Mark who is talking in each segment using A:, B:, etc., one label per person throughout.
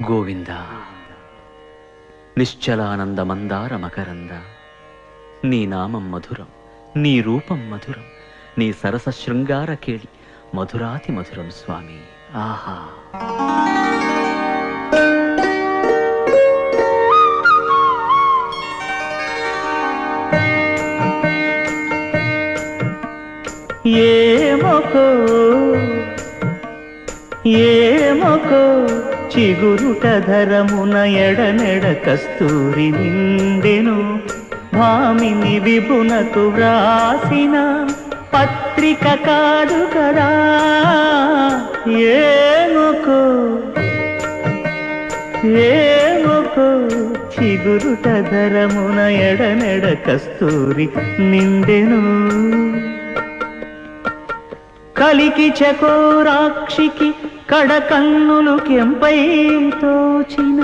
A: గోవింద నిశ్చలానంద మందార మకరంద నీ నామం మధురం, నీ రూపం మధురం, నీ సరస శృంగార కేళి మధురాతి మధురం స్వామి. ఆహా! ఏమొకో ఏమొకో చిగురుట ధరమున ఎడనెడ కస్తూరి నిండెను, భామిని విభునకు వ్రాసిన పత్రిక కాదు కదా. ఏమొకో ఏమొకో చిగురుట ధరమున ఎడనెడ కస్తూరి నిండెను, కలికి చకోరాక్షికి కడకన్నులు కెంపై తోచిన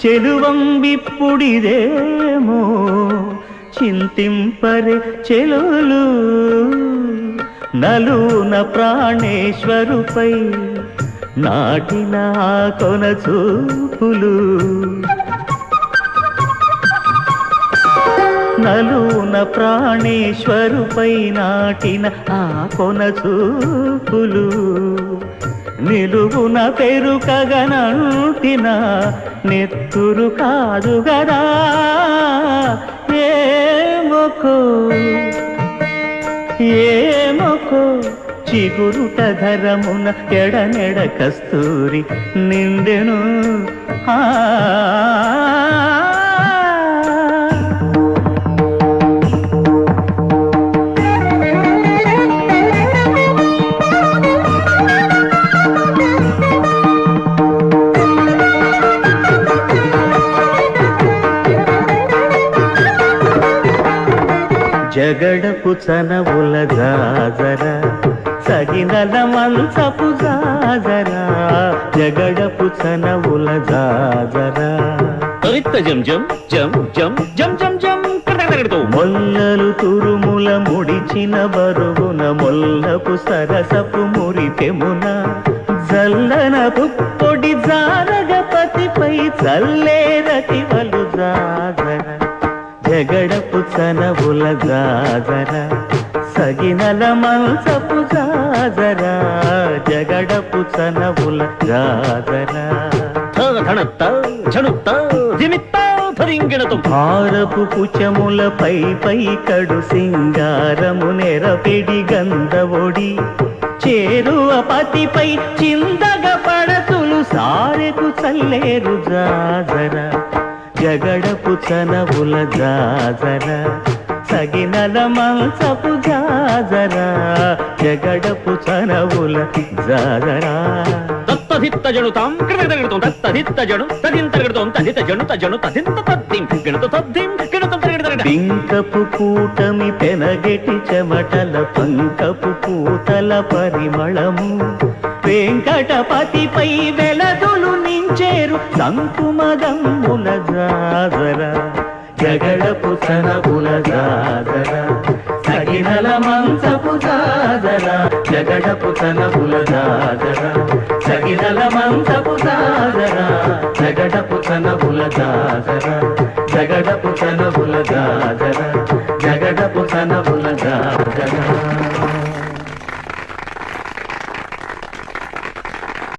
A: చెలువంబిప్పుడిదేమో చింతింపరే చెలులు. నలున ప్రాణేశ్వరుపై నాటిన కొన చూపులు, నలున ప్రాణేశ్వరుపై నాటిన ఆ కొన చూపులు, నిలువున పెరుకగనంటిన నెత్తురు కాదు గదా. ఏమొకో ఏమొకో చిగురుట ధరమున ఎడనెడ కస్తూరి నిండెను. జగడపు చనవుల జాజర సగినల మంచపు జాజర, జగడపు చనవుల జాజర జం జం జం జం జం జం జం. మొల్లలు తురుముల ముడిచిన బరువున మొల్లపు సరసపు మురిపెమున జల్లన పుప్పొడి జారగపతిపై చల్లేరతివలు జాజర, జగడపు చనవుల జాజర సగినల మంచపు జాజర, జగడపు చనవుల జాజర. భారపు పుచముల పై పై కడు సింగారము నెరపెడి గంధవొడి చేరువ పతిపై చిందగ పడతులు సారెకు చల్లేరు జాజర, జగడపు చనవుల జాజర సగినల మంచపు జాజర, జగడపు చనవుల జాజర. తత్తధిత్త జనుతాం కృతగణితం తత్తధిత్త జను తదింతగణితం తదిత జను తజను తదింత తద్దిం గణిత తద్దిం గణితం తగణిత. పింకపు కూటమి పెనగెటి చెమటల పంకపు పూతల పరిమళము వెంకటపతిపై వెలదులు నించేరు సంకుమదమ్ముల జాజర, జగడపు చనవుల జాజర సగినల మంచపు జాజర, జగడపు చనవుల జాజర సగినల మంచపు జాజర, జగడపు చనవుల జాజర, జగడపు చనవుల జాజర, జగడపు చనవుల జాజర.